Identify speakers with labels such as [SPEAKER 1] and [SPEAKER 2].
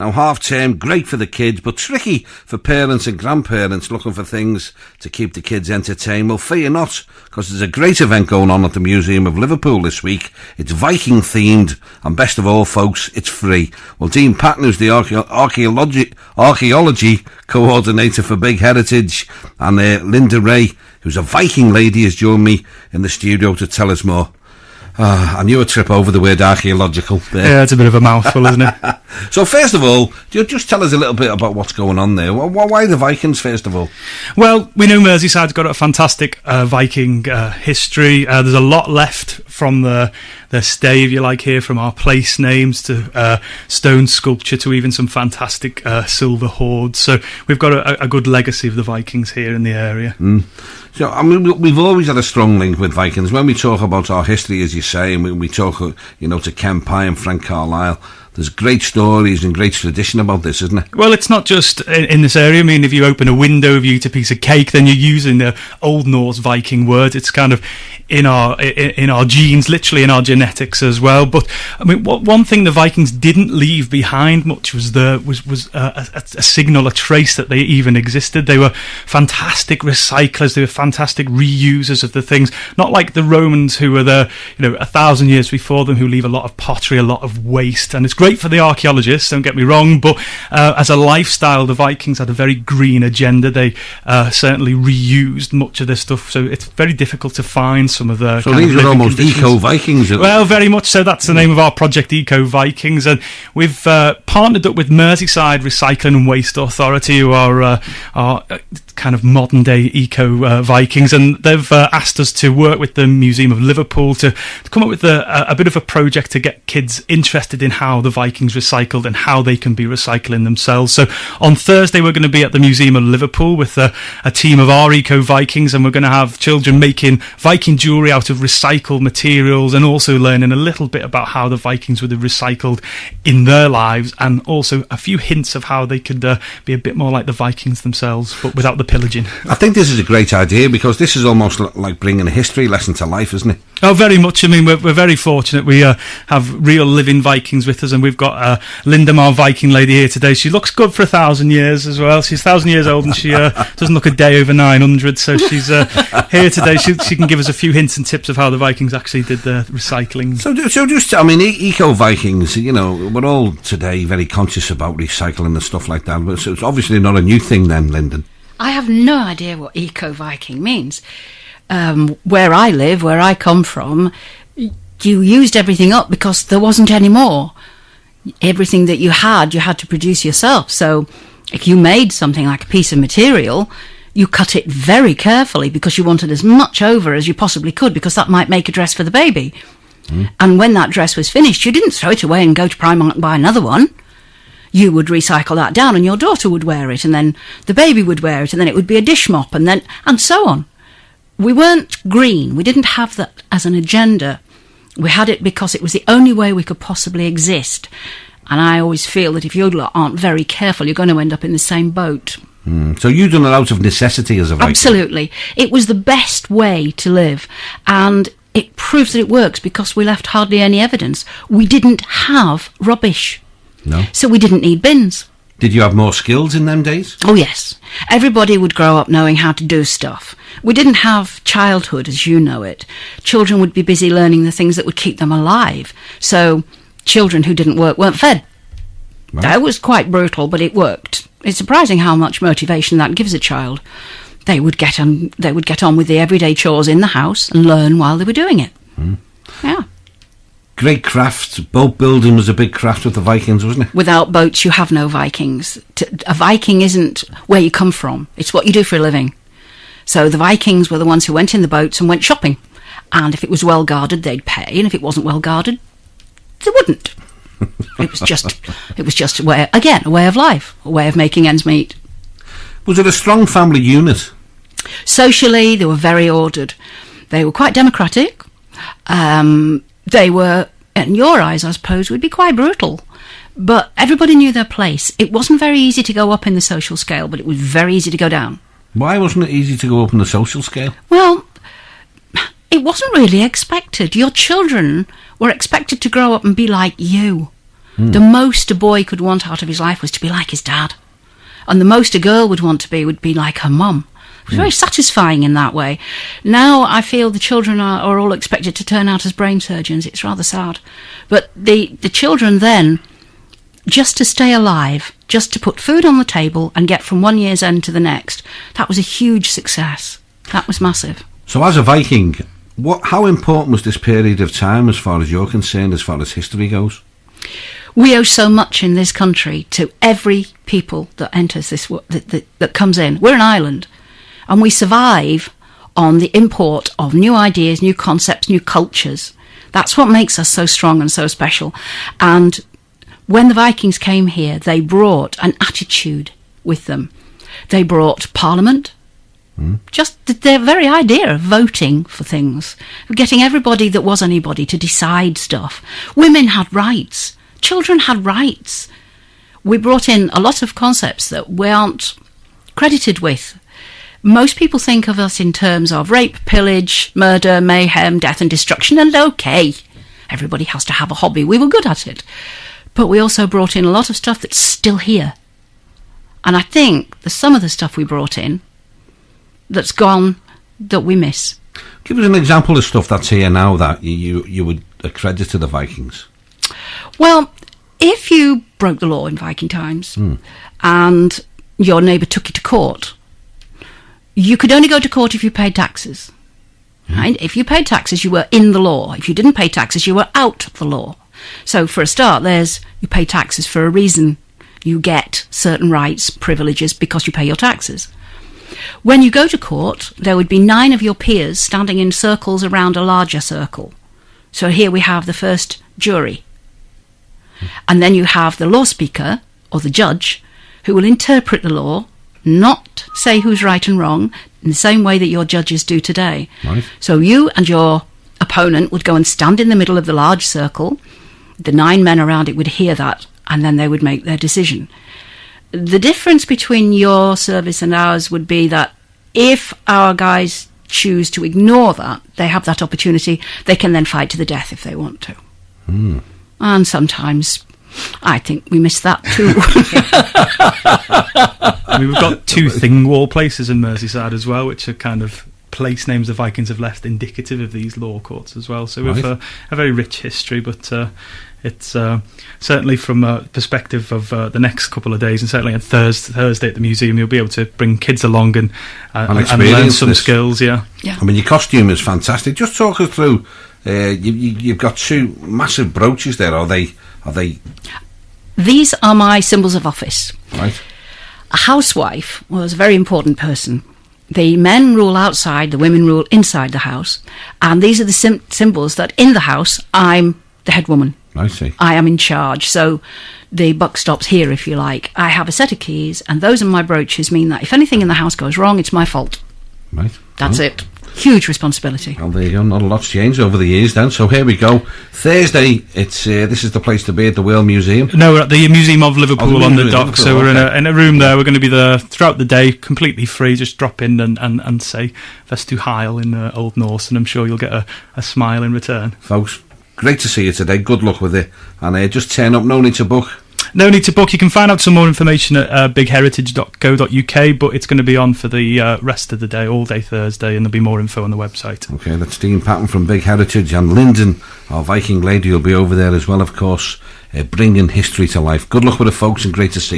[SPEAKER 1] Now, half-term, great for the kids, but tricky for parents and grandparents looking for things to keep the kids entertained. Well, fear not, because there's a great event going on at the Museum of Liverpool this week. It's Viking-themed, and best of all, folks, it's free. Well, Dean Patton, who's the archaeology coordinator for Big Heritage, and Linda Ray, who's a Viking lady, has joined me in the studio to tell us more. I knew a trip over the word archaeological there.
[SPEAKER 2] Yeah, it's a bit of a mouthful, isn't it?
[SPEAKER 1] So, first of all, do you just tell us a little bit about what's going on there? Why the Vikings, first of all?
[SPEAKER 2] Well, we know Merseyside's got a fantastic Viking history. There's a lot left from the stay, if you like, here, from our place names to stone sculpture to even some fantastic silver hoards. So we've got a good legacy of the Vikings here in the area.
[SPEAKER 1] So, I mean, we've always had a strong link with Vikings. When we talk about our history, as you say, and we talk, to Ken Pye and Frank Carlisle, there's great stories and great tradition about this, isn't it?
[SPEAKER 2] Well, it's not just in this area. I mean, if you open a window, if you eat a piece of cake, then you're using the Old Norse Viking word. It's kind of in our genes, literally in our genetics as well. But I mean, one thing the Vikings didn't leave behind much was a signal, a trace that they even existed. They were fantastic recyclers. They were fantastic reusers of the things. Not like the Romans, who were there, 1,000 years before them, who leave a lot of pottery, a lot of waste, and it's great for the archaeologists, don't get me wrong, but as a lifestyle, the Vikings had a very green agenda. They certainly reused much of their stuff, so it's very difficult to find some of the...
[SPEAKER 1] So these are almost eco-Vikings?
[SPEAKER 2] Well, very much so. That's the name of our project, Eco-Vikings, and we've partnered up with Merseyside Recycling and Waste Authority, who are kind of modern-day eco-Vikings, and they've asked us to work with the Museum of Liverpool to come up with a bit of a project to get kids interested in how the Vikings recycled and how they can be recycling themselves. So on Thursday we're going to be at the Museum of Liverpool with a team of our eco-Vikings, and we're going to have children making Viking jewellery out of recycled materials, and also learning a little bit about how the Vikings would have recycled in their lives, and also a few hints of how they could be a bit more like the Vikings themselves, but without the pillaging.
[SPEAKER 1] I think this is a great idea, because this is almost like bringing a history lesson to life, isn't it?
[SPEAKER 2] Oh, very much. I mean, we're very fortunate. We have real living Vikings with us, and we've got Linda, our Viking lady, here today. She looks good for 1,000 years as well. She's 1,000 years old, and she doesn't look a day over 900, so she's here today. She can give us a few hints and tips of how the Vikings actually did the recycling. So
[SPEAKER 1] just, I mean, eco-Vikings, we're all today very conscious about recycling and stuff like that, but it's obviously not a new thing then, Lyndon.
[SPEAKER 3] I have no idea what eco-Viking means. Where I live, where I come from, you used everything up because there wasn't any more. Everything that you had to produce yourself. So if you made something like a piece of material, you cut it very carefully because you wanted as much over as you possibly could, because that might make a dress for the baby. And when that dress was finished, you didn't throw it away and go to Primark and buy another one. You would recycle that down, and your daughter would wear it, and then the baby would wear it, and then it would be a dish mop, and so on. We weren't green. We didn't have that as an agenda. We had it because it was the only way we could possibly exist. And I always feel that if you aren't very careful, you're going to end up in the same boat.
[SPEAKER 1] So you've done it out of necessity as a Viking?
[SPEAKER 3] Absolutely. It was the best way to live. And it proves that it works because we left hardly any evidence. We didn't have rubbish.
[SPEAKER 1] No.
[SPEAKER 3] So we didn't need bins.
[SPEAKER 1] Did you have more skills in them days?
[SPEAKER 3] Oh, yes. Everybody would grow up knowing how to do stuff. We didn't have childhood as you know it. Children would be busy learning the things that would keep them alive. So children who didn't work weren't fed. Right. That was quite brutal, but it worked. It's surprising how much motivation that gives a child. They would get on with the everyday chores in the house and learn while they were doing it. Yeah.
[SPEAKER 1] Great craft. Boat building was a big craft with the Vikings, wasn't it?
[SPEAKER 3] Without boats, you have no Vikings. A Viking isn't where you come from. It's what you do for a living. So the Vikings were the ones who went in the boats and went shopping. And if it was well guarded, they'd pay. And if it wasn't well guarded, they wouldn't. It was just a way of life, a way of making ends meet.
[SPEAKER 1] Was it a strong family unit?
[SPEAKER 3] Socially, they were very ordered. They were quite democratic. They were, in your eyes, I suppose, would be quite brutal. But everybody knew their place. It wasn't very easy to go up in the social scale, but it was very easy to go down.
[SPEAKER 1] Why wasn't it easy to go up in the social scale?
[SPEAKER 3] Well, it wasn't really expected. Your children were expected to grow up and be like you. The most a boy could want out of his life was to be like his dad. And the most a girl would want to be would be like her mum. It was very satisfying in that way. Now I feel the children are all expected to turn out as brain surgeons. It's rather sad. But the children then, just to stay alive, just to put food on the table and get from one year's end to the next, that was a huge success. That was massive.
[SPEAKER 1] So as a Viking, how important was this period of time as far as you're concerned, as far as history goes?
[SPEAKER 3] We owe so much in this country to every people that enters this, that comes in. We're an island, and we survive on the import of new ideas, new concepts, new cultures. That's what makes us so strong and so special. And when the Vikings came here, they brought an attitude with them. They brought Parliament, just the very idea of voting for things, of getting everybody that was anybody to decide stuff. Women had rights. Children had rights. We brought in a lot of concepts that we aren't credited with. Most people think of us in terms of rape, pillage, murder, mayhem, death and destruction, and okay, everybody has to have a hobby. We were good at it. But we also brought in a lot of stuff that's still here. And I think some of the stuff we brought in that's gone, that we miss.
[SPEAKER 1] Give us an example of stuff that's here now that you would accredit to the Vikings.
[SPEAKER 3] Well, if you broke the law in Viking times and your neighbour took you to court, you could only go to court if you paid taxes. Right? If you paid taxes, you were in the law. If you didn't pay taxes, you were out of the law. So for a start, you pay taxes for a reason. You get certain rights, privileges, because you pay your taxes. When you go to court, there would be 9 of your peers standing in circles around a larger circle. So here we have the first jury. And then you have the law speaker, or the judge, who will interpret the law, not say who's right and wrong, in the same way that your judges do today.
[SPEAKER 1] Right.
[SPEAKER 3] So you and your opponent would go and stand in the middle of the large circle. The 9 men around it would hear that, and then they would make their decision. The difference between your service and ours would be that if our guys choose to ignore that, they have that opportunity, they can then fight to the death if they want to. And sometimes I think we miss that too.
[SPEAKER 2] I mean, we've got 2 Thingwall places in Merseyside as well, which are kind of place names the Vikings have left indicative of these law courts as well. So we have a very rich history, but it's certainly from a perspective of the next couple of days, and certainly on Thursday at the museum, you'll be able to bring kids along and learn some skills. Yeah.
[SPEAKER 1] I mean, your costume is fantastic. Just talk us through. You've got 2 massive brooches there. Are they?
[SPEAKER 3] These are my symbols of office.
[SPEAKER 1] Right.
[SPEAKER 3] A housewife was a very important person. The men rule outside, the women rule inside the house. And these are the symbols that in the house, I'm the head woman.
[SPEAKER 1] I see.
[SPEAKER 3] I am in charge. So the buck stops here, if you like. I have a set of keys, and those are my brooches, mean that if anything in the house goes wrong, it's my fault.
[SPEAKER 1] Right.
[SPEAKER 3] That's it. Huge responsibility.
[SPEAKER 1] Well, there you go. Not a lot's changed over the years then. So here we go. Thursday, this is the place to be at the World Museum.
[SPEAKER 2] No, we're at the Museum of Liverpool on the dock. So we're in a room there. We're going to be there throughout the day, completely free. Just drop in and say Vestu Heil in Old Norse, and I'm sure you'll get a smile in return.
[SPEAKER 1] Folks, great to see you today. Good luck with it. And just turn up. No need to book.
[SPEAKER 2] No need to book. You can find out some more information at bigheritage.co.uk, but it's going to be on for the rest of the day, all day Thursday, and there'll be more info on the website. Okay, that's Dean Patton from Big Heritage, and Lyndon, our Viking lady, will be over there as well, of course, bringing history to life. Good luck with it, folks, and great to see you.